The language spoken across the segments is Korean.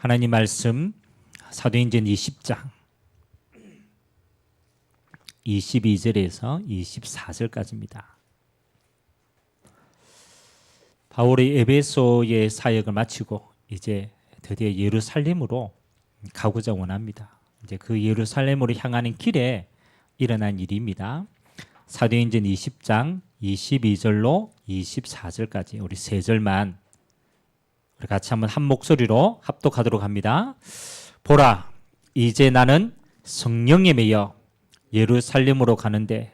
하나님 말씀 사도행전 20장 22절에서 24절까지입니다. 바울이 에베소의 사역을 마치고 이제 드디어 예루살렘으로 가고자 원합니다. 이제 그 예루살렘으로 향하는 길에 일어난 일입니다. 사도행전 20장 22절로 24절까지 우리 세 절만 우리 같이 한번 한 목소리로 합독하도록 합니다. 보라, 이제 나는 성령에 매여 예루살렘으로 가는데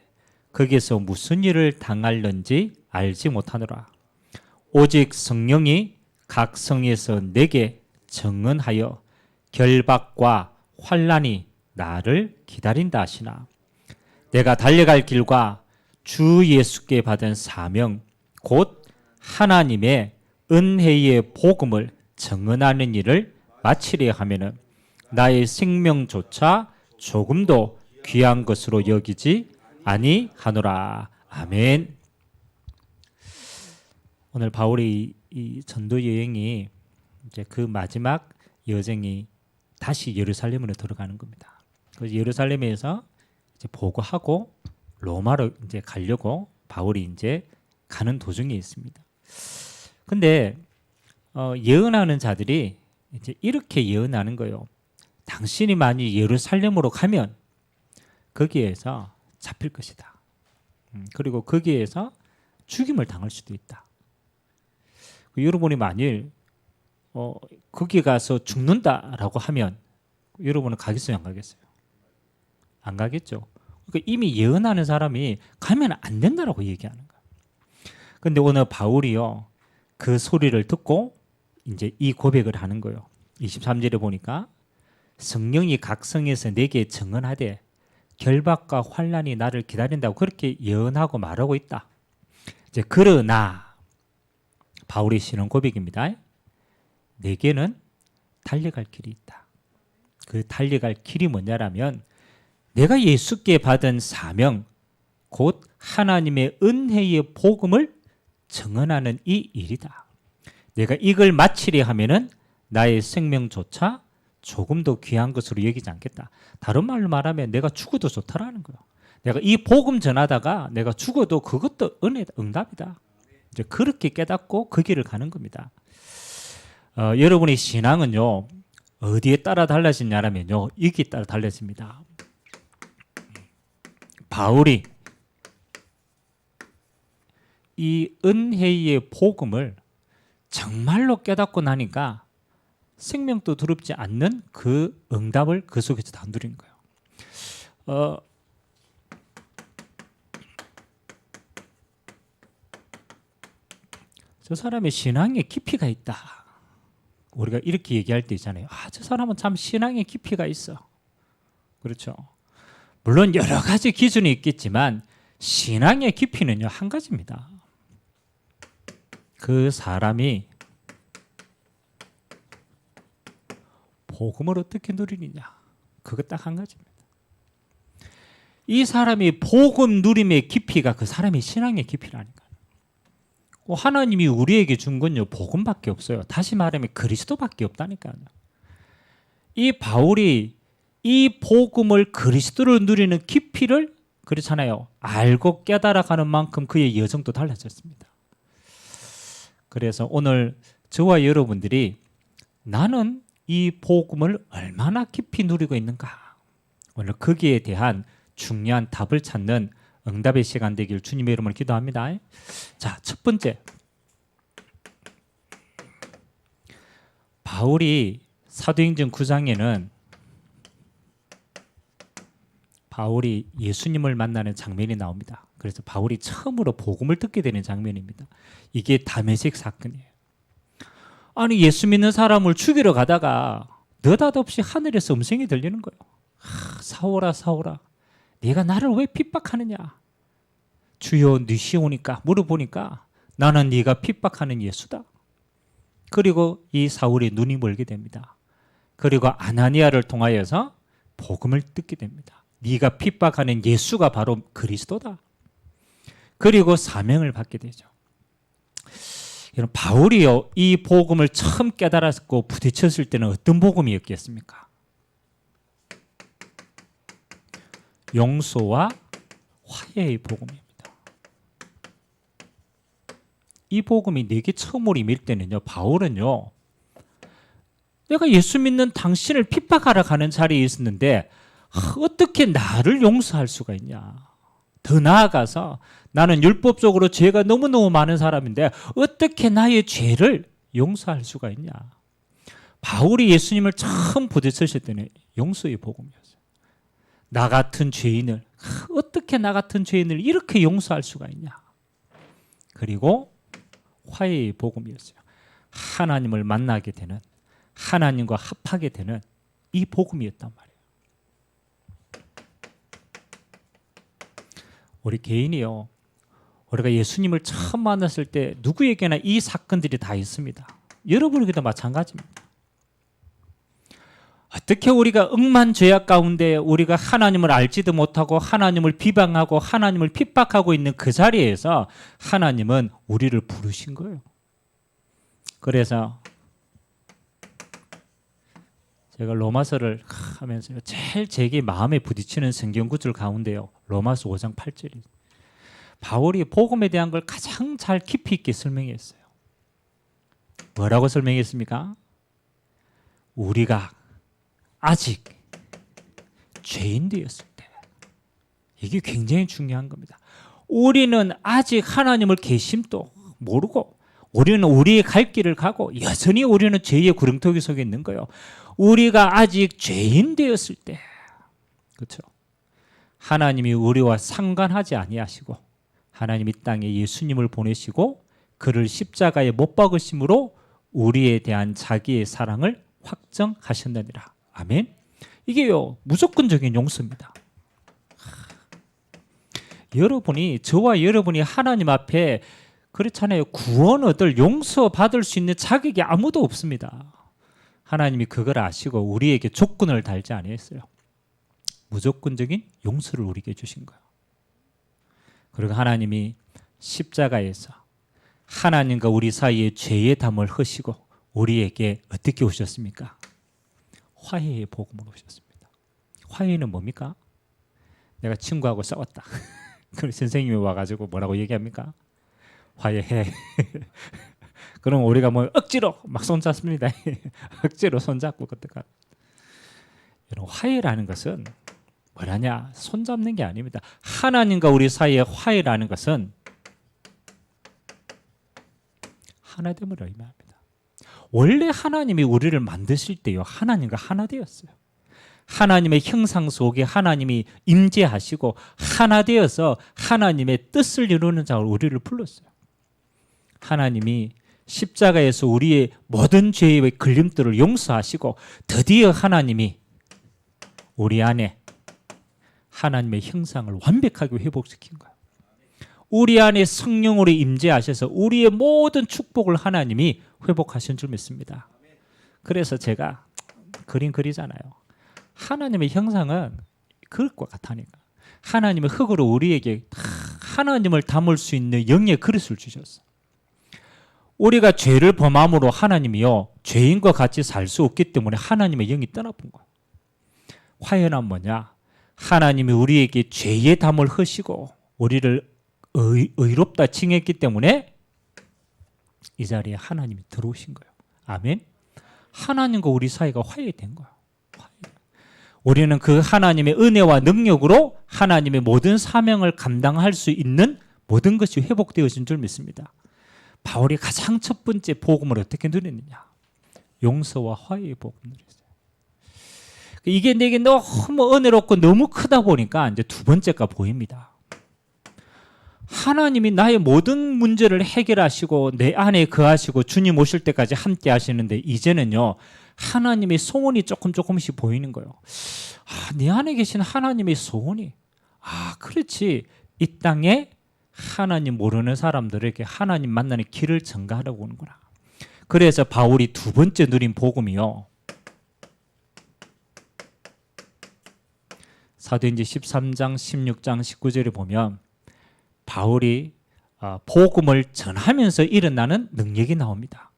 거기에서 무슨 일을 당할는지 알지 못하노라. 오직 성령이 각 성에서 내게 증언하여 결박과 환난이 나를 기다린다 하시나. 내가 달려갈 길과 주 예수께 받은 사명 곧 하나님의 은혜의 복음을 증언하는 일을 마치려 하면은 나의 생명조차 조금도 귀한 것으로 여기지 아니하노라. 아멘. 오늘 바울의 이 전도 여행이 이제 그 마지막 여정이 다시 예루살렘으로 들어가는 겁니다. 그래서 예루살렘에서 이제 보고하고 로마로 이제 가려고 바울이 이제 가는 도중에 있습니다. 근데 예언하는 자들이 이제 이렇게 예언하는 거예요. 당신이 만약 예루살렘으로 가면 거기에서 잡힐 것이다. 그리고 거기에서 죽임을 당할 수도 있다. 여러분이 만일 거기 가서 죽는다라고 하면 여러분은 가겠어요, 안 가겠어요? 안 가겠죠. 그러니까 이미 예언하는 사람이 가면 안 된다라고 얘기하는 거예요. 근데 오늘 바울이요, 그 소리를 듣고 이제 이 고백을 하는 거예요. 23절에 보니까 성령이 각 성에서 내게 증언하되 결박과 환난이 나를 기다린다고 그렇게 예언하고 말하고 있다. 이제 그러나 바울이 쓰는 고백입니다. 내게는 달려갈 길이 있다. 그 달려갈 길이 뭐냐라면 내가 예수께 받은 사명 곧 하나님의 은혜의 복음을 증언하는 이 일이다. 내가 이걸 마치려 하면은 나의 생명조차 조금도 귀한 것으로 여기지 않겠다. 다른 말로 말하면 내가 죽어도 좋다라는 거예요. 내가 이 복음 전하다가 내가 죽어도 그것도 은혜다, 응답이다. 이제 그렇게 깨닫고 그 길을 가는 겁니다. 여러분의 신앙은요, 어디에 따라 달라지냐면요, 여기에 따라 달라집니다. 바울이 이 은혜의 복음을 정말로 깨닫고 나니까 생명도 두렵지 않는 그 응답을 그 속에서 다 누린 거예요. 저 사람의 신앙에 깊이가 있다. 우리가 이렇게 얘기할 때 있잖아요. 저 사람은 참 신앙에 깊이가 있어. 그렇죠. 물론 여러 가지 기준이 있겠지만 신앙의 깊이는요, 한 가지입니다. 그 사람이 복음을 어떻게 누리느냐, 그거 딱 한 가지입니다. 이 사람이 복음 누림의 깊이가 그 사람의 신앙의 깊이라니까요. 하나님이 우리에게 준 건요, 복음밖에 없어요. 다시 말하면 그리스도밖에 없다니까요. 이 바울이 이 복음을 그리스도를 누리는 깊이를 그렇잖아요, 알고 깨달아가는 만큼 그의 여정도 달라졌습니다. 그래서 오늘 저와 여러분들이 나는 이 복음을 얼마나 깊이 누리고 있는가, 오늘 거기에 대한 중요한 답을 찾는 응답의 시간 되길 주님의 이름으로 기도합니다. 자, 첫 번째, 바울이 사도행전 9장에는 바울이 예수님을 만나는 장면이 나옵니다. 그래서 바울이 처음으로 복음을 듣게 되는 장면입니다. 이게 다메섹 사건이에요. 아니, 예수 믿는 사람을 죽이러 가다가 느닷없이 하늘에서 음성이 들리는 거예요. 사울아, 사울아, 네가 나를 왜 핍박하느냐? 주여, 니시오니까 물어보니까 나는 네가 핍박하는 예수다. 그리고 이 사울이 눈이 멀게 됩니다. 그리고 아나니아를 통하여서 복음을 듣게 됩니다. 네가 핍박하는 예수가 바로 그리스도다. 그리고 사명을 받게 되죠. 여러분, 바울이요 이 복음을 처음 깨달았고 부딪혔을 때는 어떤 복음이었겠습니까? 용서와 화해의 복음입니다. 이 복음이 내게 처음으로 임할 때는요, 바울은요, 내가 예수 믿는 당신을 핍박하러 가는 자리에 있었는데 어떻게 나를 용서할 수가 있냐. 더 나아가서 나는 율법적으로 죄가 너무너무 많은 사람인데 어떻게 나의 죄를 용서할 수가 있냐. 바울이 예수님을 처음 부딪혔을 때는 용서의 복음이었어요. 나 같은 죄인을, 어떻게 나 같은 죄인을 이렇게 용서할 수가 있냐. 그리고 화해의 복음이었어요. 하나님을 만나게 되는, 하나님과 합하게 되는 이 복음이었단 말이에요. 우리 개인이요, 우리가 예수님을 처음 만났을 때 누구에게나 이 사건들이 다 있습니다. 여러분에게도 마찬가지입니다. 어떻게 우리가 억만 죄악 가운데 우리가 하나님을 알지도 못하고 하나님을 비방하고 하나님을 핍박하고 있는 그 자리에서 하나님은 우리를 부르신 거예요. 그래서 제가 로마서를 하면서 제일 제게 마음에 부딪히는 성경 구절 가운데요, 로마서 5장 8절이 바울이 복음에 대한 걸 가장 잘 깊이 있게 설명했어요. 뭐라고 설명했습니까? 우리가 아직 죄인 되었을 때, 이게 굉장히 중요한 겁니다. 우리는 아직 하나님을 계심도 모르고 우리는 우리의 갈 길을 가고 여전히 우리는 죄의 구렁텅이 속에 있는 거예요. 우리가 아직 죄인 되었을 때, 그렇죠? 하나님이 우리와 상관하지 아니하시고 하나님이 땅에 예수님을 보내시고 그를 십자가에 못 박으심으로 우리에 대한 자기의 사랑을 확정하셨느니라. 아멘. 이게요 무조건적인 용서입니다. 여러분이, 저와 여러분이 하나님 앞에 그렇잖아요, 구원 얻을, 용서 받을 수 있는 자격이 아무도 없습니다. 하나님이 그걸 아시고 우리에게 조건을 달지 아니했어요. 무조건적인 용서를 우리에게 주신 거예요. 그리고 하나님이 십자가에서 하나님과 우리 사이에 죄의 담을 허시고 우리에게 어떻게 오셨습니까? 화해의 복음으로 오셨습니다. 화해는 뭡니까? 내가 친구하고 싸웠다. 그럼 선생님이 와가지고 뭐라고 얘기합니까? 화해해. 그럼 우리가 뭐 억지로 막 손잡습니다. 억지로 손잡고 그때가. 여러분, 화해라는 것은 뭐라냐? 손잡는 게 아닙니다. 하나님과 우리 사이의 화해라는 것은 하나됨을 의미합니다. 원래 하나님이 우리를 만드실 때요, 하나님과 하나 되었어요. 하나님의 형상 속에 하나님이 임재하시고 하나 되어서 하나님의 뜻을 이루는 자로 우리를 불렀어요. 하나님이 십자가에서 우리의 모든 죄의 걸림돌을 용서하시고 드디어 하나님이 우리 안에 하나님의 형상을 완벽하게 회복시킨 거예요. 우리 안에 성령으로 임재하셔서 우리의 모든 축복을 하나님이 회복하신 줄 믿습니다. 그래서 제가 그림 그리잖아요. 하나님의 형상은 그럴 것 같으니까 하나님의 흙으로 우리에게 하나님을 담을 수 있는 영의 그릇을 주셨어. 우리가 죄를 범함으로 하나님이요 죄인과 같이 살 수 없기 때문에 하나님의 영이 떠나본 거예요. 화해는 뭐냐? 하나님이 우리에게 죄의 담을 허시고 우리를 의롭다 칭했기 때문에 이 자리에 하나님이 들어오신 거예요. 아멘. 하나님과 우리 사이가 화해된 거예요. 우리는 그 하나님의 은혜와 능력으로 하나님의 모든 사명을 감당할 수 있는 모든 것이 회복되어진 줄 믿습니다. 바울이 가장 첫 번째 복음을 어떻게 누리느냐? 용서와 화해의 복음을 누렸어요. 이게 내게 너무 은혜롭고 너무 크다 보니까 이제 두 번째가 보입니다. 하나님이 나의 모든 문제를 해결하시고 내 안에 거하시고 주님 오실 때까지 함께 하시는데 이제는요 하나님의 소원이 조금씩 보이는 거예요. 내 안에 계신 하나님의 소원이, 그렇지, 이 땅에 하나님 모르는 사람들에게 하나님 만나는 길을 전가하려고 오는구나. 그래서 바울이 두 번째 누린 복음이요, 사도행전 13장 16장 19절에 보면 바울이 복음을 전하면서 일어나는 능력이 나옵니다.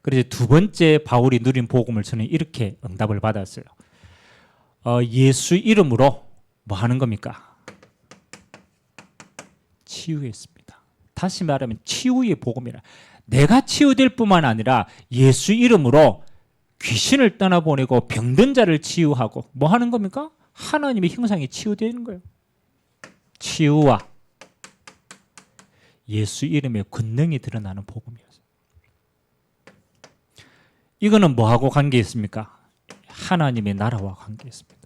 그래서 두 번째 바울이 누린 복음을 저는 이렇게 응답을 받았어요. 예수 이름으로 뭐 하는 겁니까? 치유했습니다. 다시 말하면 치유의 복음이라. 내가 치유될 뿐만 아니라 예수 이름으로 귀신을 떠나보내고 병든 자를 치유하고 뭐 하는 겁니까? 하나님의 형상이 치유되는 거예요. 치유와 예수 이름의 권능이 드러나는 복음이었어요. 이거는 뭐하고 관계 있습니까? 하나님의 나라와 관계 있습니다.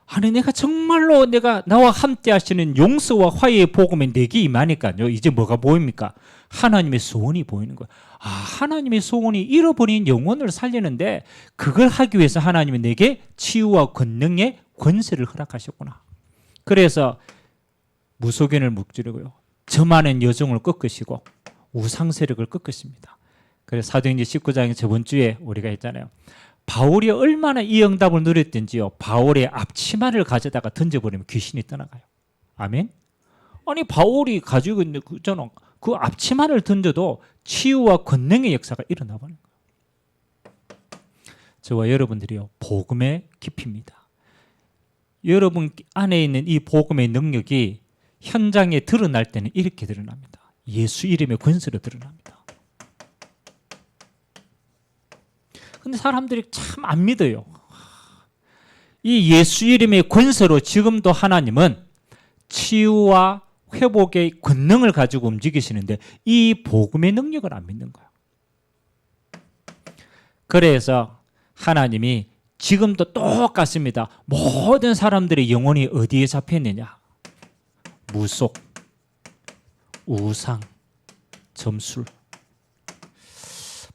아니 내가 정말로 나와 함께 하시는 용서와 화해의 복음이 내게 임하니까요. 이제 뭐가 보입니까? 하나님의 소원이 보이는 거예요. 하나님의 소원이 잃어버린 영혼을 살리는데 그걸 하기 위해서 하나님이 내게 치유와 권능의 권세를 허락하셨구나. 그래서 무속인을 무찌르고요. 저 많은 여종을 꺾으시고 우상 세력을 꺾으십니다. 그래서 사도행전 19장에 저번 주에 우리가 했잖아요. 바울이 얼마나 이 응답을 누렸든지요. 바울의 앞치마를 가져다가 던져버리면 귀신이 떠나가요. 아멘? 아니 바울이 가지고 있는 그 앞치마를 던져도 치유와 권능의 역사가 일어나 버린 거예요. 저와 여러분들이요. 복음의 깊이입니다. 여러분 안에 있는 이 복음의 능력이 현장에 드러날 때는 이렇게 드러납니다. 예수 이름의 권세로 드러납니다. 근데 사람들이 참 안 믿어요. 이 예수 이름의 권세로 지금도 하나님은 치유와 회복의 권능을 가지고 움직이시는데 이 복음의 능력을 안 믿는 거예요. 그래서 하나님이 지금도 똑같습니다. 모든 사람들의 영혼이 어디에 잡혀있느냐? 무속, 우상, 점술.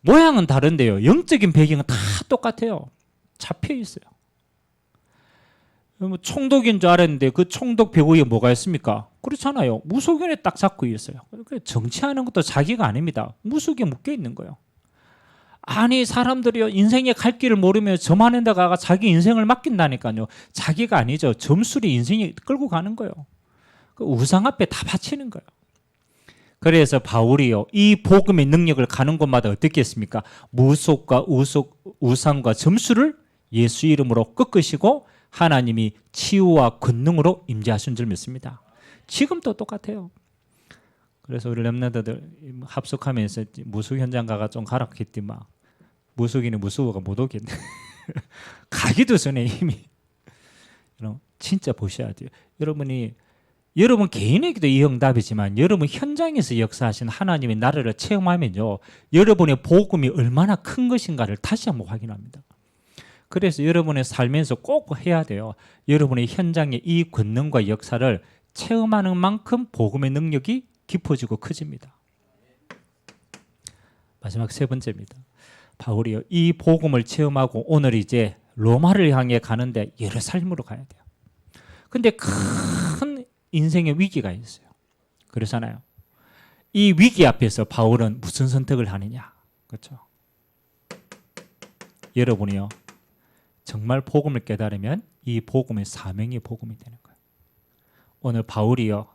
모양은 다른데요. 영적인 배경은 다 똑같아요. 잡혀 있어요. 총독인 줄 알았는데 그 총독 벽 위에 뭐가 있습니까? 그렇잖아요. 무속인에 딱 잡고 있어요. 정치하는 것도 자기가 아닙니다. 무속에 묶여 있는 거예요. 아니 사람들이 인생의 갈 길을 모르며 점하는 데다가 자기 인생을 맡긴다니까요. 자기가 아니죠. 점술이 인생이 끌고 가는 거예요. 그 우상 앞에 다 바치는 거예요. 그래서 바울이요. 이 복음의 능력을 가는 곳마다 어떻게 했습니까? 무속과 우상과 점술을 예수 이름으로 꺾으시고 하나님이 치유와 권능으로 임재하신 줄 믿습니다. 지금도 똑같아요. 그래서 우리 렘넌트들 합숙하면서 무속 현장 가가 좀 가락했더니 막 무속인이 무속어가 못 오겠네. 가기도 전에 이미 진짜 보셔야 돼요. 여러분 개인에게도 이 응답이지만 여러분 현장에서 역사하신 하나님의 나라를 체험하면요. 여러분의 복음이 얼마나 큰 것인가를 다시 한번 확인합니다. 그래서 여러분의 살면서 꼭 해야 돼요. 여러분의 현장의 이 권능과 역사를 체험하는 만큼 복음의 능력이 깊어지고 커집니다. 마지막 세 번째입니다. 바울이요. 이 복음을 체험하고 오늘 이제 로마를 향해 가는데 예루살렘으로 가야 돼요. 근데 큰 인생의 위기가 있어요. 그렇잖아요. 이 위기 앞에서 바울은 무슨 선택을 하느냐? 그렇죠? 여러분이요. 정말 복음을 깨달으면 이 복음의 사명이 복음이 되는 거예요. 오늘 바울이요.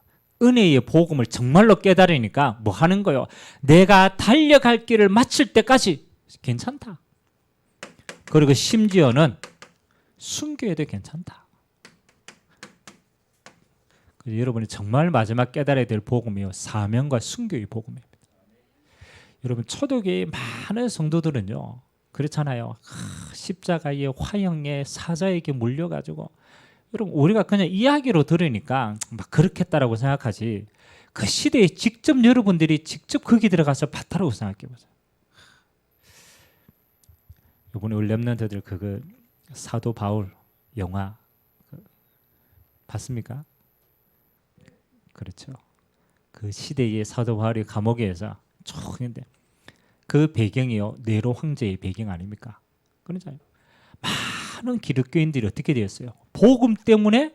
은혜의 복음을 정말로 깨달으니까 뭐 하는 거예요? 내가 달려갈 길을 마칠 때까지 괜찮다. 그리고 심지어는 순교해도 괜찮다. 그래서 여러분이 정말 마지막 깨달아야 될 복음이요. 사명과 순교의 복음입니다. 여러분 초대교회의 많은 성도들은요. 그렇잖아요. 십자가의 화형에 사자에게 물려가지고 여러분 우리가 그냥 이야기로 들으니까 막 그렇겠다라고 생각하지 그 시대에 직접 여러분들이 직접 거기 들어가서 봤다라고 생각해 보세요. 이번에 우리 렘넌트들 그거 사도 바울 영화 봤습니까? 그렇죠. 그 시대의 사도 바울이 감옥에서 쭉 있는데 그 배경이요 네로 황제의 배경 아닙니까? 그러잖아요. 많은 기독교인들이 어떻게 되었어요? 복음 때문에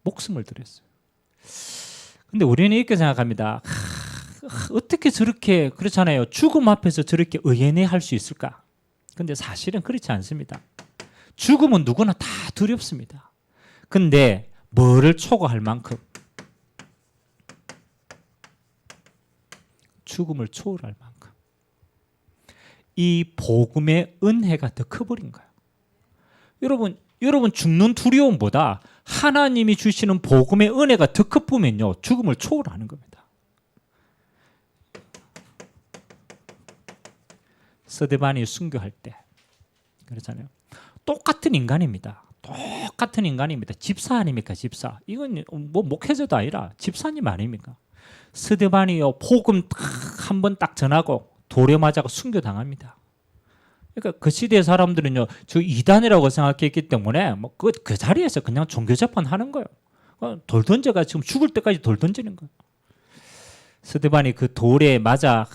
목숨을 들였어요. 근데 우리는 이렇게 생각합니다. 어떻게 저렇게 그렇잖아요. 죽음 앞에서 저렇게 의연해할 수 있을까? 근데 사실은 그렇지 않습니다. 죽음은 누구나 다 두렵습니다. 근데 뭐를 초과할 만큼 죽음을 초월할 만큼 이 복음의 은혜가 더 커버린 거예요. 여러분 죽는 두려움보다 하나님이 주시는 복음의 은혜가 더 커보면요 죽음을 초월하는 겁니다. 스데반이 순교할 때 그렇잖아요. 똑같은 인간입니다. 똑같은 인간입니다. 집사 아닙니까? 집사. 이건 뭐 목회자도 아니라 집사님 아닙니까? 스데반이요 복음 한 번 딱 전하고 돌에 맞아가 순교당합니다. 그러니까 그 시대 사람들은요 저 이단이라고 생각했기 때문에 뭐 그 자리에서 그냥 종교 재판하는 거예요. 돌 던져가 지금 죽을 때까지 돌 던지는 거예요. 스데반이 그 돌에 맞아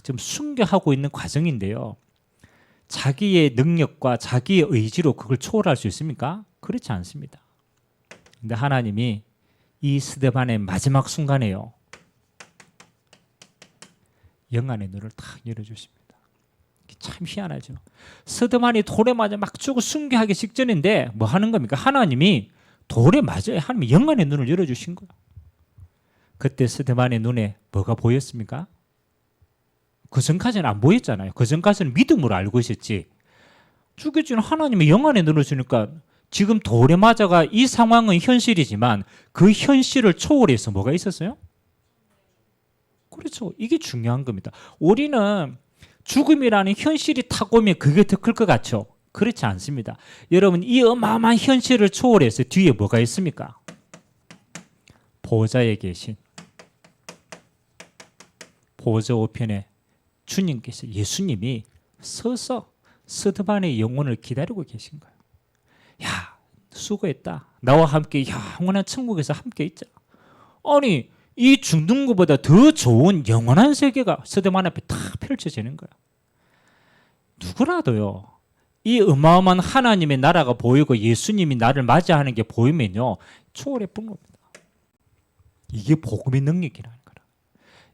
지금 순교하고 있는 과정인데요. 자기의 능력과 자기의 의지로 그걸 초월할 수 있습니까? 그렇지 않습니다. 근데 하나님이 이 스데반의 마지막 순간에요. 영안의 눈을 탁 열어주십니다. 참 희한하죠. 스데반이 돌에 맞아 막 죽고 순교하기 직전인데 뭐 하는 겁니까? 하나님이 돌에 맞아야 하나님이 영안의 눈을 열어주신 거예요. 그때 스데반의 눈에 뭐가 보였습니까? 그 전까지는 안 보였잖아요. 그 전까지는 믿음으로 알고 있었지. 죽여주는 하나님의 영안의 눈을 주니까 지금 돌에 맞아가 이 상황은 현실이지만 그 현실을 초월해서 뭐가 있었어요? 그렇죠. 이게 중요한 겁니다. 우리는 죽음이라는 현실이 탁 오면 그게 더 클 것 같죠? 그렇지 않습니다. 여러분 이 어마어마한 현실을 초월해서 뒤에 뭐가 있습니까? 보좌에 계신 보좌 우편에 주님께서 예수님이 서서 스데반의 영혼을 기다리고 계신 거예요. 야 수고했다. 나와 함께 영원한 천국에서 함께 있자. 아니 이 죽는 것보다 더 좋은 영원한 세계가 스데반 앞에 다 펼쳐지는 거예요. 누구라도요. 이 어마어마한 하나님의 나라가 보이고 예수님이 나를 맞이하는 게 보이면요. 초월해 본 겁니다. 이게 복음의 능력이라는 거라.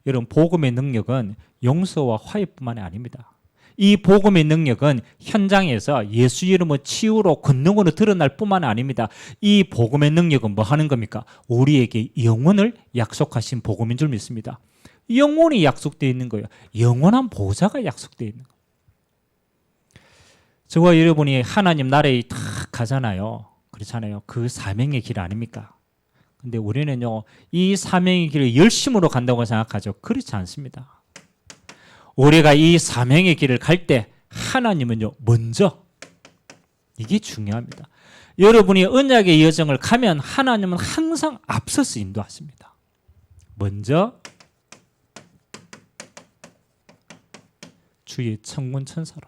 여러분 복음의 능력은 용서와 화해뿐만이 아닙니다. 이 복음의 능력은 현장에서 예수 이름의 치유로 권능으로 드러날 뿐만 아닙니다. 이 복음의 능력은 뭐 하는 겁니까? 우리에게 영원을 약속하신 복음인 줄 믿습니다. 영원이 약속되어 있는 거예요. 영원한 보좌가 약속되어 있는 거예요. 저와 여러분이 하나님 나라에 다 가잖아요. 그렇잖아요. 그 사명의 길 아닙니까? 근데 우리는요 이 사명의 길을 열심으로 간다고 생각하죠. 그렇지 않습니다. 우리가 이 사명의 길을 갈 때 하나님은요 먼저 이게 중요합니다. 여러분이 언약의 여정을 가면 하나님은 항상 앞서서 인도하십니다. 먼저 주의 천군 천사로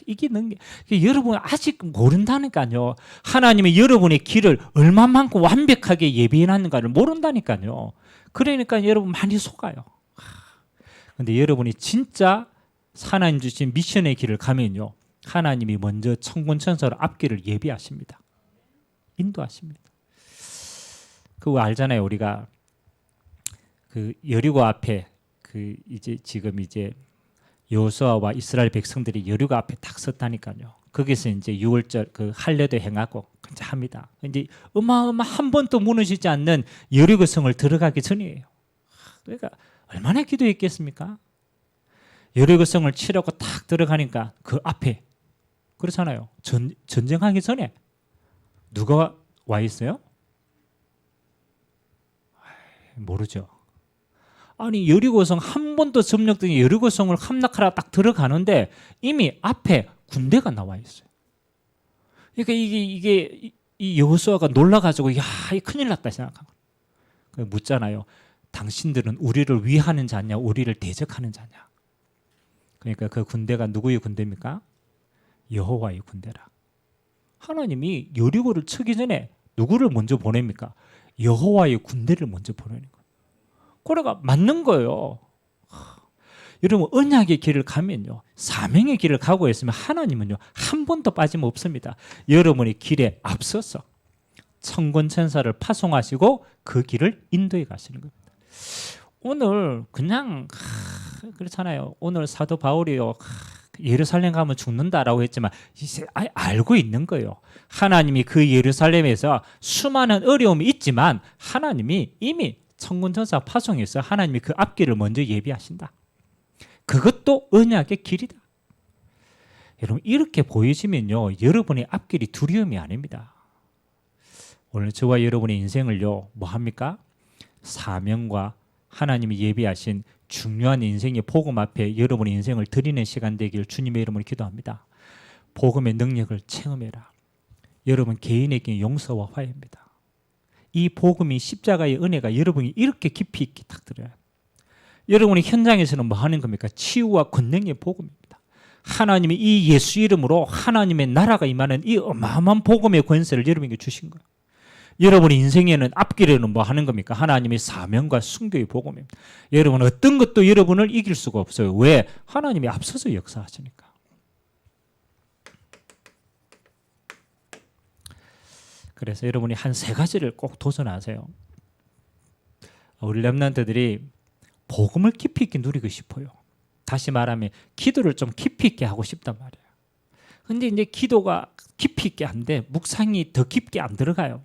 이게 능력. 여러분 아직 모른다니까요. 하나님이 여러분의 길을 얼마만큼 완벽하게 예비해놨는가를 모른다니까요. 그러니까 여러분 많이 속아요. 근데 여러분이 진짜 하나님 주신 미션의 길을 가면요. 하나님이 먼저 천군 천사로 앞길을 예비하십니다. 인도하십니다. 그거 알잖아요. 우리가 그 여리고 앞에 그 이제 지금 이제 여호수아와 이스라엘 백성들이 여리고 앞에 딱 섰다니까요. 거기서 이제 6월절 그 할례도 행하고 합니다. 이제 한 번도 무너지지 않는 여리고 성을 들어가기 전이에요. 그러니까 얼마나 기도했겠습니까? 여리고 성을 치려고 딱 들어가니까 그 앞에 그렇잖아요. 전쟁하기 전에 누가 와 있어요? 모르죠. 아니 여리고성 한 번도 점령된 여리고성을 함락하러 딱 들어가는데 이미 앞에 군대가 나와 있어요. 그러니까 이게 이 여호수아가 놀라가지고 야, 이 큰일 났다 생각한 거예요. 묻잖아요. 당신들은 우리를 위하는 자냐, 우리를 대적하는 자냐. 그러니까 그 군대가 누구의 군대입니까? 여호와의 군대라. 하나님이 여리고를 치기 전에 누구를 먼저 보냅니까? 여호와의 군대를 먼저 보내는 거예요. 그래가 맞는 거예요. 여러분 언약의 길을 가면요. 사명의 길을 가고 있으면 하나님은요. 한 번도 빠짐 없습니다. 여러분의 길에 앞서서 천군 천사를 파송하시고 그 길을 인도해 가시는 겁니다. 오늘 그냥 그렇잖아요. 오늘 사도 바울이요. 예루살렘 가면 죽는다라고 했지만 이제 알고 있는 거예요. 하나님이 그 예루살렘에서 수많은 어려움이 있지만 하나님이 이미 천군 천사 파송해서 하나님이 그 앞길을 먼저 예비하신다. 그것도 언약의 길이다. 여러분 이렇게 보여지면요, 여러분의 앞길이 두려움이 아닙니다. 오늘 저와 여러분의 인생을요, 뭐 합니까? 사명과 하나님이 예비하신 중요한 인생의 복음 앞에 여러분의 인생을 드리는 시간 되기를 주님의 이름으로 기도합니다. 복음의 능력을 체험해라. 여러분 개인에게 용서와 화해입니다. 이 복음이 십자가의 은혜가 여러분이 이렇게 깊이 있게 딱 들어요. 여러분이 현장에서는 뭐 하는 겁니까? 치유와 권능의 복음입니다. 하나님이 이 예수 이름으로 하나님의 나라가 임하는 이 어마어마한 복음의 권세를 여러분에게 주신 거예요. 여러분의 인생에는 앞길에는 뭐 하는 겁니까? 하나님의 사명과 순교의 복음입니다. 여러분 어떤 것도 여러분을 이길 수가 없어요. 왜? 하나님이 앞서서 역사하시니까. 그래서 여러분이 한 세 가지를 꼭 도전하세요. 우리 렘넌트들이 복음을 깊이 있게 누리고 싶어요. 다시 말하면 기도를 좀 깊이 있게 하고 싶단 말이에요. 근데 이제 기도가 깊이 있게 안 돼. 묵상이 더 깊게 안 들어가요.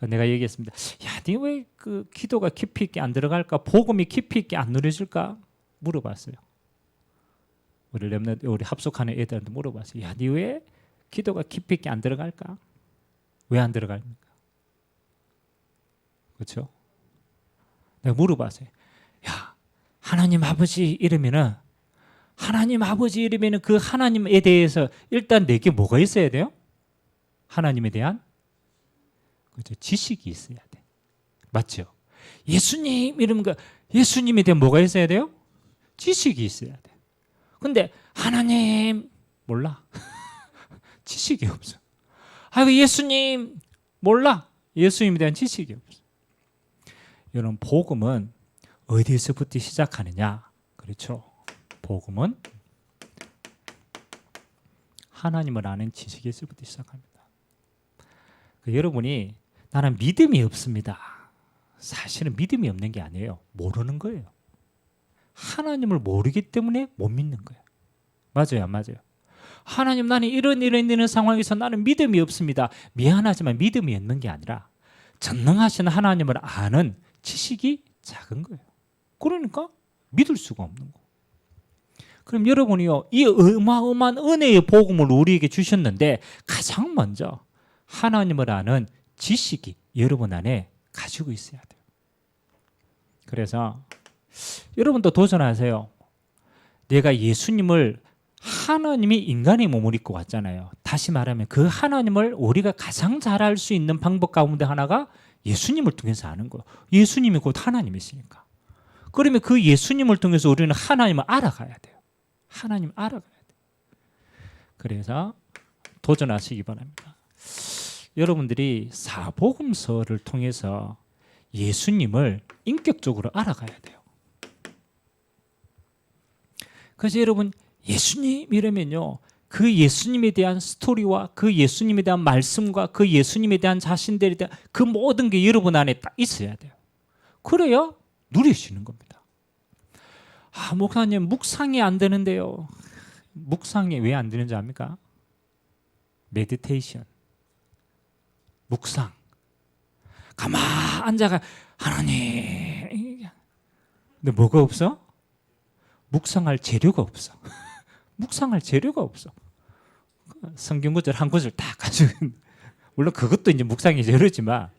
내가 얘기했습니다. 야, 니 왜 그 기도가 깊이 있게 안 들어갈까? 복음이 깊이 있게 안 누려질까? 물어봤어요. 우리 렘넌트, 우리 합숙하는 애들한테 물어봤어요. 야, 니 왜 기도가 깊이 있게 안 들어갈까? 왜 안 들어갑니까? 그렇죠? 내가 물어봤어요. 야, 하나님 아버지 이러면은 그 하나님에 대해서 일단 내게 뭐가 있어야 돼요? 하나님에 대한 그렇죠? 지식이 있어야 돼. 맞죠? 예수님 이러면 예수님에 대한 뭐가 있어야 돼요? 지식이 있어야 돼. 근데 하나님 몰라. 지식이 없어. 아이고 예수님 몰라. 예수님에 대한 지식이 없어. 여러분 복음은 어디서부터 시작하느냐? 그렇죠. 복음은 하나님을 아는 지식에서부터 시작합니다. 여러분이 나는 믿음이 없습니다. 사실은 믿음이 없는 게 아니에요. 모르는 거예요. 하나님을 모르기 때문에 못 믿는 거예요. 맞아요, 안 맞아요? 하나님, 나는 이런 상황에서 나는 믿음이 없습니다. 미안하지만 믿음이 없는 게 아니라 전능하신 하나님을 아는 지식이 작은 거예요. 그러니까 믿을 수가 없는 거예요. 그럼 여러분이요, 이 어마어마한 은혜의 복음을 우리에게 주셨는데 가장 먼저 하나님을 아는 지식이 여러분 안에 가지고 있어야 돼요. 그래서 여러분도 도전하세요. 내가 예수님을 하나님이 인간의 몸을 입고 왔잖아요. 다시 말하면 그 하나님을 우리가 가장 잘 알 수 있는 방법 가운데 하나가 예수님을 통해서 아는 거예요. 예수님이 곧 하나님이시니까. 그러면 그 예수님을 통해서 우리는 하나님을 알아가야 돼요. 하나님 알아가야 돼요. 그래서 도전하시기 바랍니다. 여러분들이 사복음서를 통해서 예수님을 인격적으로 알아가야 돼요. 그래서 여러분 예수님 이러면요, 그 예수님에 대한 스토리와 그 예수님에 대한 말씀과 그 예수님에 대한 자신들에 대한 그 모든 게 여러분 안에 딱 있어야 돼요. 그래야 누리시는 겁니다. 아, 목사님 묵상이 안 되는데요. 묵상이 왜 안 되는지 압니까? 메디테이션, 묵상. 가만 앉아가 하나님. 근데 뭐가 없어? 묵상할 재료가 없어. 묵상할 재료가 없어. 성경 구절 한 구절 딱 가지고, 물론 그것도 이제 묵상의 재료지만,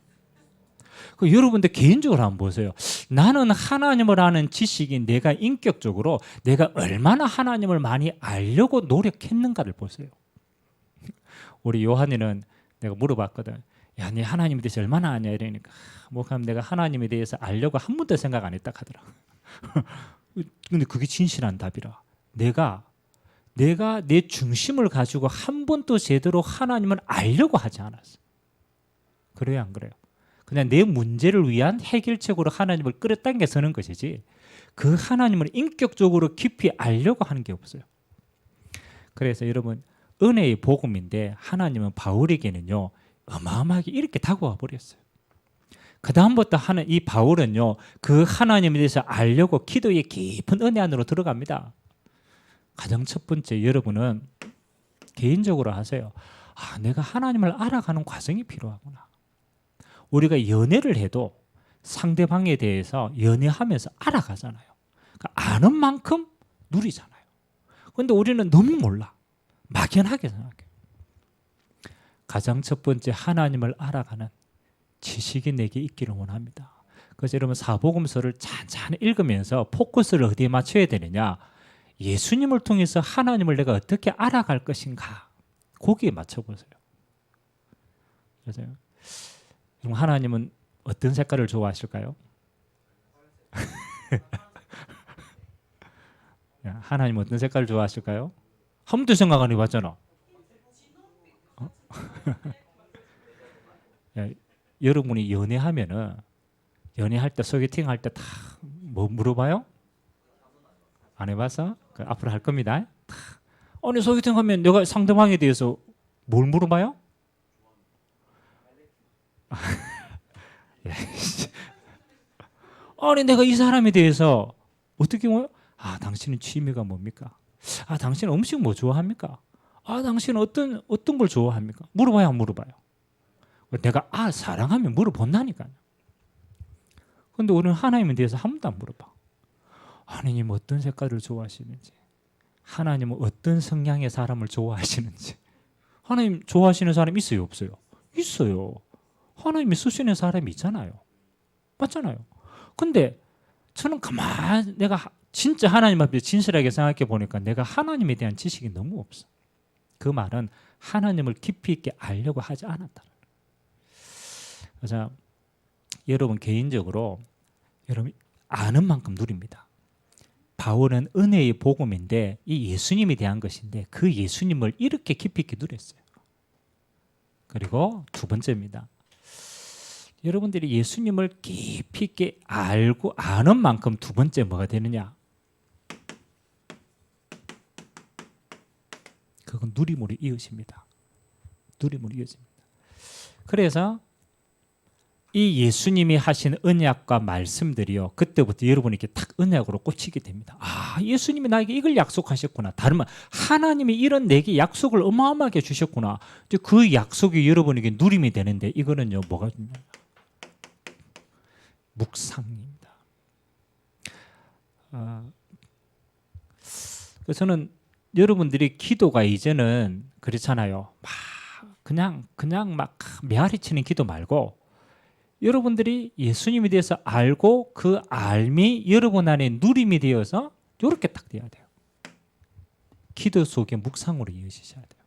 여러분들 개인적으로 한번 보세요. 나는 하나님을 아는 지식이 내가 인격적으로 내가 얼마나 하나님을 많이 알려고 노력했는가를 보세요. 우리 요한이는 내가 물어봤거든. 야, 네 하나님에 대해서 얼마나 아냐 이러니까 목사님 내가 하나님에 대해서 알려고 한 번도 생각 안 했다 하더라. 근데 그게 진실한 답이라. 내가 내 중심을 가지고 한 번도 제대로 하나님을 알려고 하지 않았어. 그래요, 안 그래요? 그냥 내 문제를 위한 해결책으로 하나님을 끌어당겨 서는 것이지 그 하나님을 인격적으로 깊이 알려고 하는 게 없어요. 그래서 여러분 은혜의 복음인데 하나님은 바울에게는요 어마어마하게 이렇게 다가와 버렸어요. 그 다음부터 하는 이 바울은요 그 하나님에 대해서 알려고 기도의 깊은 은혜 안으로 들어갑니다. 가장 첫 번째 여러분은 개인적으로 하세요. 아, 내가 하나님을 알아가는 과정이 필요하구나. 우리가 연애를 해도 상대방에 대해서 연애하면서 알아가잖아요. 그러니까 아는 만큼 누리잖아요. 그런데 우리는 너무 몰라. 막연하게 생각해요. 가장 첫 번째 하나님을 알아가는 지식이 내게 있기를 원합니다. 그래서 여러분 사복음서를 찬찬히 읽으면서 포커스를 어디에 맞춰야 되느냐, 예수님을 통해서 하나님을 내가 어떻게 알아갈 것인가, 거기에 맞춰보세요. 그래서 여러분 하나님은 어떤 색깔을 좋아하실까요? 하나님 어떤 색깔을 좋아하실까요? 한 번도 생각 안 해봤잖아. 야, 여러분이 연애하면은 연애할 때 소개팅 할 때 다 뭐 물어봐요? 안 해봐서? 앞으로 할 겁니다. 아니 소개팅 하면 내가 상대방에 대해서 뭘 물어봐요? 아니 내가 이 사람에 대해서 어떻게 뭐요? 아 당신은 취미가 뭡니까? 아 당신은 음식 뭐 좋아합니까? 아 당신은 어떤 걸 좋아합니까? 물어봐요 안 물어봐요? 내가 사랑하면 물어본다니까요. 그런데 우리는 하나님에 대해서 한 번도 안 물어봐. 하나님 어떤 색깔을 좋아하시는지, 하나님은 어떤 성향의 사람을 좋아하시는지. 하나님 좋아하시는 사람 있어요 없어요? 있어요. 하나님이 쓰시는 사람이 있잖아요. 맞잖아요. 근데 저는 가만 내가 진짜 하나님 앞에 진실하게 생각해 보니까 내가 하나님에 대한 지식이 너무 없어. 그 말은 하나님을 깊이 있게 알려고 하지 않았다. 그래서 여러분 개인적으로 여러분 아는 만큼 누립니다. 바울은 은혜의 복음인데 이 예수님에 대한 것인데 그 예수님을 이렇게 깊이 있게 누렸어요. 그리고 두 번째입니다. 여러분들이 예수님을 깊이 있게 알고 아는 만큼 두 번째 뭐가 되느냐? 그건 누리물이 이어집니다. 누리물이 이어집니다. 그래서 이 예수님이 하신 언약과 말씀들이요, 그때부터 여러분이 이렇게 탁 언약으로 꽂히게 됩니다. 아, 예수님이 나에게 이걸 약속하셨구나. 다른 말, 하나님이 이런 내게 약속을 어마어마하게 주셨구나. 이제 그 약속이 여러분에게 누림이 되는데 이거는요, 뭐가 중요해요? 묵상입니다. 그래서 저는 여러분들이 기도가 이제는 그렇잖아요. 막 그냥 막 메아리치는 기도 말고 여러분들이 예수님에 대해서 알고 그 알미 여러분 안에 누림이 되어서 이렇게 딱 돼야 돼요. 기도 속에 묵상으로 이어지셔야 돼요.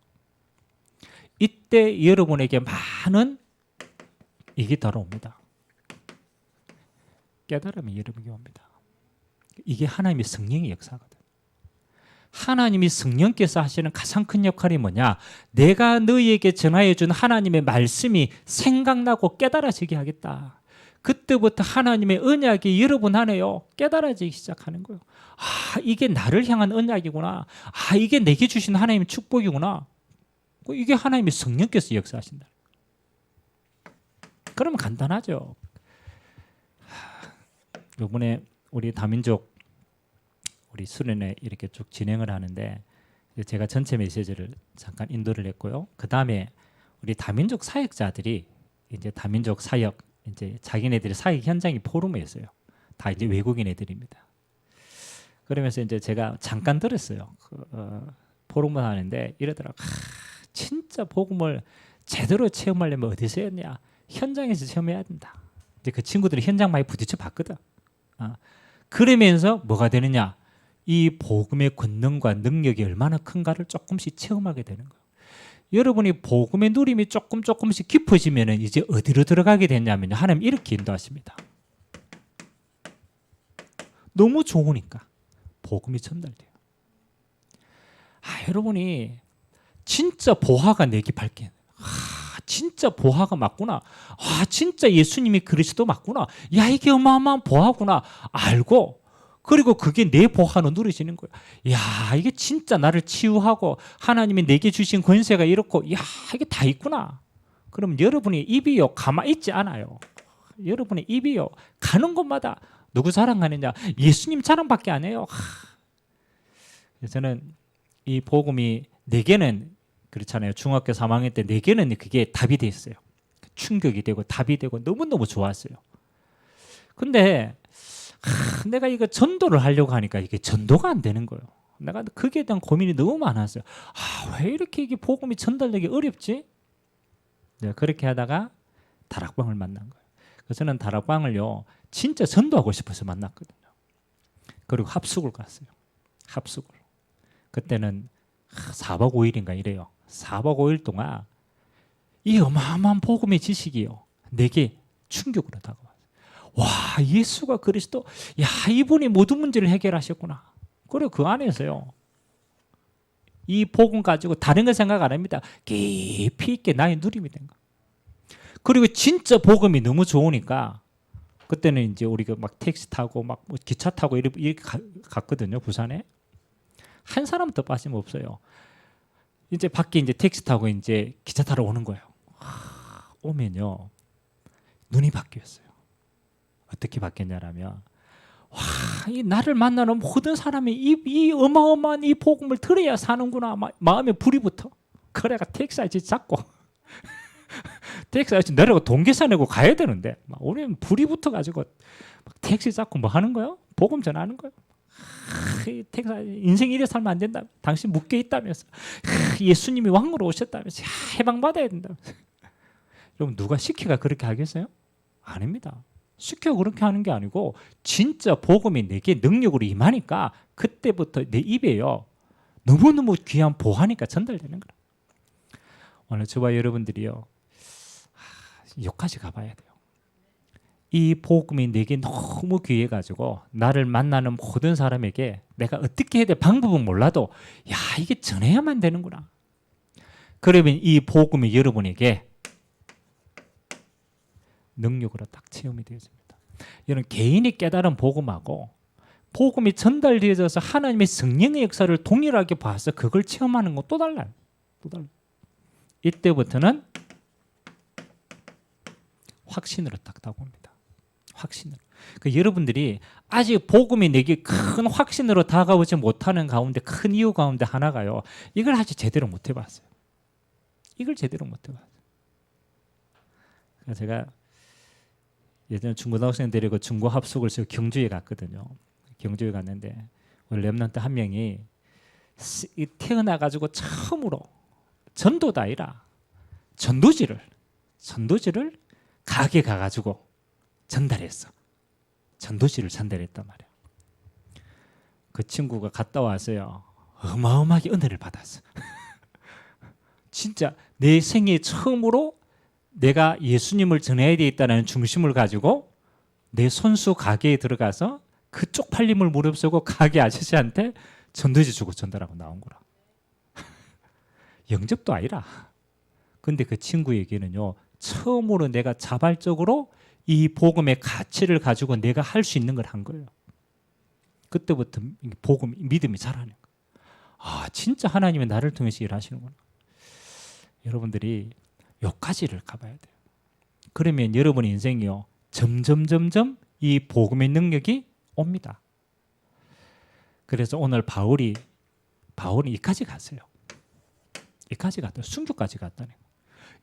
이때 여러분에게 많은 이게 돌아옵니다. 깨달음이 여러분에게 옵니다. 이게 하나님의 성령의 역사거든. 하나님이 성령께서 하시는 가장 큰 역할이 뭐냐? 내가 너희에게 전하여 준 하나님의 말씀이 생각나고 깨달아지게 하겠다. 그때부터 하나님의 언약이 여러분 안에요 깨달아지기 시작하는 거예요. 아, 이게 나를 향한 언약이구나. 아, 이게 내게 주신 하나님의 축복이구나. 이게 하나님의 성령께서 역사하신다. 그러면 간단하죠. 이번에 우리 다민족 우리 수련회 이렇게 쭉 진행을 하는데 제가 전체 메시지를 잠깐 인도를 했고요. 그 다음에 우리 다민족 사역자들이 이제 다민족 사역 이제 자기네들의 사역 현장이 포럼에 있어요. 다 이제 외국인 애들입니다. 그러면서 이제 제가 잠깐 들었어요. 포럼을 하는데 이러더라고. 진짜 복음을 제대로 체험하려면 어디서 했냐? 현장에서 체험해야 된다. 이제 그 친구들이 현장 많이 부딪혀 봤거든. 그러면서 뭐가 되느냐? 이 복음의 권능과 능력이 얼마나 큰가를 조금씩 체험하게 되는 거예요. 여러분이 복음의 누림이 조금씩 깊어지면 이제 어디로 들어가게 되냐면 하나님 이렇게 인도하십니다. 너무 좋으니까 복음이 전달돼요. 여러분이 진짜 보화가 내게 밝게 진짜 보화가 맞구나. 진짜 예수님이 그리스도 맞구나. 야, 이게 어마어마한 보화구나. 알고 그리고 그게 내 보화로 누려지는 거야. 야, 이게 진짜 나를 치유하고 하나님이 내게 주신 권세가 이렇고, 야, 이게 다 있구나. 그럼 여러분의 입이요 가만히 있지 않아요. 여러분의 입이요 가는 곳마다 누구 자랑하느냐? 예수님 자랑밖에 안 해요. 저는 이 복음이 내게는 그렇잖아요. 중학교 3학년 때 내게는 그게 답이 됐어요. 충격이 되고 답이 되고 너무너무 좋았어요. 근데 내가 이거 전도를 하려고 하니까 이게 전도가 안 되는 거예요. 내가 거기에 대한 고민이 너무 많았어요. 왜 이렇게 이게 복음이 전달되기 어렵지? 내가 그렇게 하다가 다락방을 만난 거예요. 그래서 저는 다락방을요, 진짜 전도하고 싶어서 만났거든요. 그리고 합숙을 갔어요. 합숙을. 그때는 4박 5일인가 이래요. 4박 5일 동안 이 어마어마한 복음의 지식이요, 내게 충격으로 다가왔어요. 와, 예수가 그리스도, 야, 이분이 모든 문제를 해결하셨구나. 그리고 그 안에서요, 이 복음 가지고 다른 거 생각 안 합니다. 깊이 있게 나의 누림이 된 거. 그리고 진짜 복음이 너무 좋으니까 그때는 이제 우리가 막 택시 타고 막 기차 타고 이렇게 갔거든요. 부산에. 한 사람 더 빠짐 없어요. 이제 밖에 이제 택시 타고 이제 기차 타러 오는 거예요. 오면요, 눈이 바뀌었어요. 어떻게 바뀌었냐면, 와, 이 나를 만나는 모든 사람이 이 어마어마한 이 복음을 들어야 사는구나. 마음에 불이 붙어. 그래가 택시 아저씨 잡고 택시 아저씨 내려고 동계사 내고 가야 되는데 우리는 불이 붙어가지고 택시 잡고 뭐 하는 거예요? 복음 전하는 거예요. 택시 인생 이래 살면 안 된다. 당신 묶여 있다면서. 예수님이 왕으로 오셨다면서. 해방받아야 된다면서. 여러분, 누가 시키가 그렇게 하겠어요? 아닙니다. 시켜 그렇게 하는 게 아니고 진짜 복음이 내게 능력으로 임하니까 그때부터 내 입에요, 너무너무 귀한 보하니까 전달되는 거라. 오늘 저와 여러분들이요, 여기까지 가봐야 돼요. 이 복음이 내게 너무 귀해가지고 나를 만나는 모든 사람에게 내가 어떻게 해야 돼 방법은 몰라도, 야, 이게 전해야만 되는구나. 그러면 이 복음이 여러분에게 능력으로 딱 체험이 되어집니다. 여러분, 개인이 깨달은 복음하고 복음이 전달되어져서 하나님의 성령의 역사를 동일하게 봐서 그걸 체험하는 건 또 달라요. 또 달라요. 이때부터는 확신으로 딱 다가옵니다. 확신으로. 그러니까 여러분들이 아직 복음이 내게 큰 확신으로 다가오지 못하는 가운데 큰 이유 가운데 하나가요, 이걸 아직 제대로 못 해봤어요. 이걸 제대로 못 해봤어요. 그래서 제가 예전에 중고등학생 데리고 중고 합숙을 해서 경주에 갔거든요. 경주에 갔는데 우리 랩런트 한 명이 태어나가지고 처음으로 전도도 아니라 전도지를 가게 가가지고 전달했어. 전도지를 전달했단 말이야. 그 친구가 갔다 와서요, 어마어마하게 은혜를 받았어. 진짜 내 생애 처음으로 내가 예수님을 전해야 되겠다는 중심을 가지고 내 손수 가게에 들어가서 그 쪽팔림을 무릅쓰고 가게 아저씨한테 전도지 주고 전달하고 나온 거라. 영접도 아니라. 근데 그 친구에게는요, 처음으로 내가 자발적으로 이 복음의 가치를 가지고 내가 할 수 있는 걸 한 거예요. 그때부터 복음, 믿음이 자라는 거예요. 진짜 하나님이 나를 통해서 일하시는구나. 여러분들이 여기까지를 가봐야 돼요. 그러면 여러분의 인생이요, 점점 이 복음의 능력이 옵니다. 그래서 오늘 바울이 이까지 갔어요. 이까지 갔다, 순교까지 갔다네.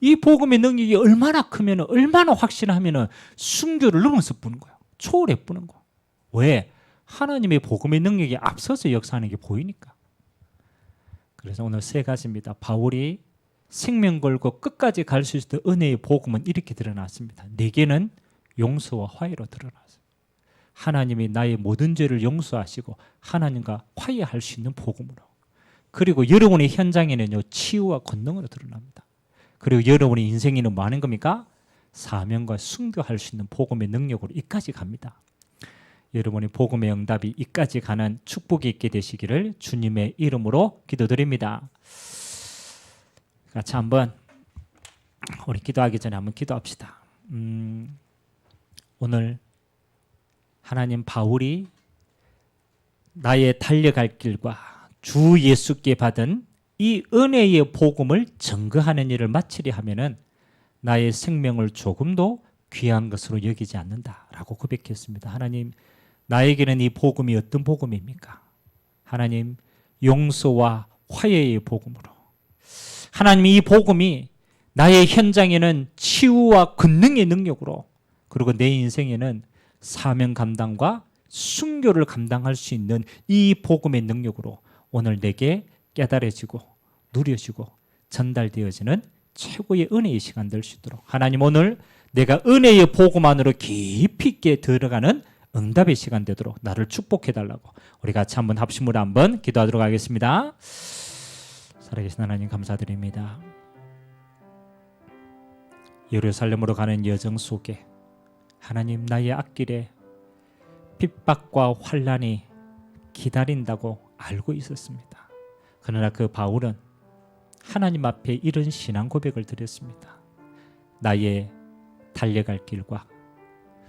이 복음의 능력이 얼마나 크면, 얼마나 확신하면 순교를 넘어서 부는 거야. 초월해 부는 거야. 왜? 하나님의 복음의 능력이 앞서서 역사하는 게 보이니까. 그래서 오늘 세 가지입니다. 바울이 생명 걸고 끝까지 갈 수 있는 은혜의 복음은 이렇게 드러났습니다. 내게는 용서와 화해로 드러났어요. 하나님이 나의 모든 죄를 용서하시고 하나님과 화해할 수 있는 복음으로. 그리고 여러분의 현장에는요, 치유와 권능으로 드러납니다. 그리고 여러분의 인생에는 뭐 하는 겁니까? 사명과 순교할 수 있는 복음의 능력으로 이까지 갑니다. 여러분의 복음의 응답이 이까지 가는 축복이 있게 되시기를 주님의 이름으로 기도드립니다. 같이 한번 우리 기도하기 전에 한번 기도합시다. 오늘 하나님, 바울이 나의 달려갈 길과 주 예수께 받은 이 은혜의 복음을 증거하는 일을 마치려 하면은 나의 생명을 조금도 귀한 것으로 여기지 않는다라고 고백했습니다. 하나님, 나에게는 이 복음이 어떤 복음입니까? 하나님, 용서와 화해의 복음으로. 하나님, 이 복음이 나의 현장에는 치유와 권능의 능력으로, 그리고 내 인생에는 사명 감당과 순교를 감당할 수 있는 이 복음의 능력으로 오늘 내게 깨달아지고 누려지고 전달되어지는 최고의 은혜의 시간 될 수 있도록 하나님, 오늘 내가 은혜의 복음 안으로 깊이 있게 들어가는 응답의 시간 되도록 나를 축복해달라고 우리 같이 한번 합심으로 한번 기도하도록 하겠습니다. 살아계신 하나님 감사드립니다. 예루살렘으로 가는 여정 속에 하나님, 나의 앞길에 핍박과 환난이 기다린다고 알고 있었습니다. 그러나 그 바울은 하나님 앞에 이런 신앙 고백을 드렸습니다. 나의 달려갈 길과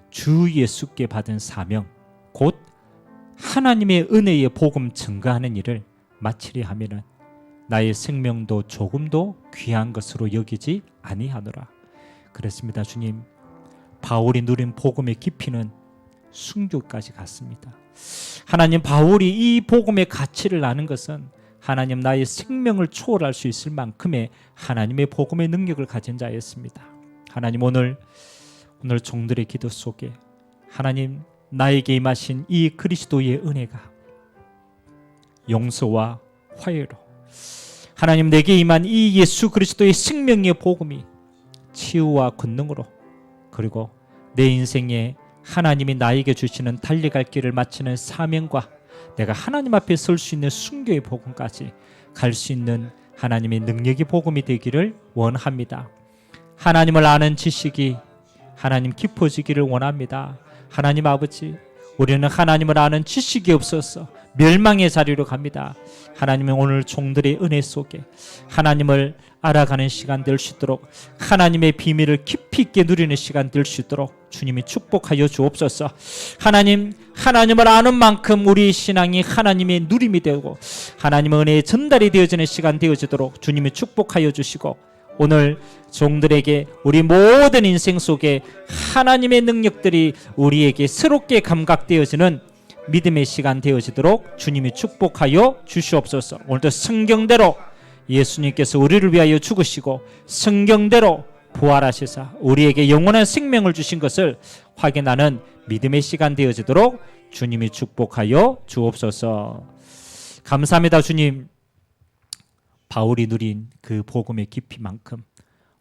주 예수께 받은 사명, 곧 하나님의 은혜의 복음 증거하는 일을 마치려 하면은 나의 생명도 조금도 귀한 것으로 여기지 아니하노라. 그렇습니다. 주님, 바울이 누린 복음의 깊이는 순교까지 갔습니다. 하나님, 바울이 이 복음의 가치를 아는 것은 하나님, 나의 생명을 초월할 수 있을 만큼의 하나님의 복음의 능력을 가진 자였습니다. 하나님, 오늘 종들의 기도 속에 하나님, 나에게 임하신 이 그리스도의 은혜가 용서와 화해로 하나님, 내게 임한 이 예수 그리스도의 생명의 복음이 치유와 권능으로, 그리고 내 인생에 하나님이 나에게 주시는 달려갈 길을 마치는 사명과 내가 하나님 앞에 설 수 있는 순교의 복음까지 갈 수 있는 하나님의 능력의 복음이 되기를 원합니다. 하나님을 아는 지식이 하나님 깊어지기를 원합니다. 하나님 아버지, 우리는 하나님을 아는 지식이 없어서 멸망의 자리로 갑니다. 하나님은 오늘 종들의 은혜 속에 하나님을 알아가는 시간 될 수 있도록, 하나님의 비밀을 깊이 있게 누리는 시간 될 수 있도록 주님이 축복하여 주옵소서. 하나님, 하나님을 아는 만큼 우리의 신앙이 하나님의 누림이 되고 하나님의 은혜의 전달이 되어지는 시간 되어지도록 주님이 축복하여 주시고, 오늘 종들에게 우리 모든 인생 속에 하나님의 능력들이 우리에게 새롭게 감각되어지는 믿음의 시간 되어지도록 주님이 축복하여 주시옵소서. 오늘도 성경대로 예수님께서 우리를 위하여 죽으시고 성경대로 부활하시사 우리에게 영원한 생명을 주신 것을 확인하는 믿음의 시간 되어지도록 주님이 축복하여 주옵소서. 감사합니다. 주님, 바울이 누린 그 복음의 깊이만큼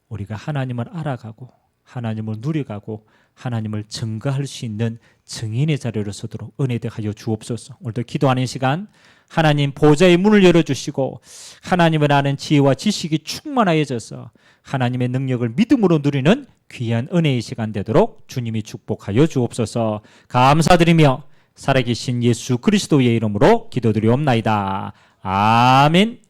우리가 하나님을 알아가고 하나님을 누려가고 하나님을 증거할 수 있는 증인의 자리로 서도록 은혜되하여 주옵소서. 오늘도 기도하는 시간 하나님 보좌의 문을 열어주시고 하나님을 아는 지혜와 지식이 충만하여져서 하나님의 능력을 믿음으로 누리는 귀한 은혜의 시간 되도록 주님이 축복하여 주옵소서. 감사드리며 살아계신 예수 그리스도의 이름으로 기도드리옵나이다. 아멘.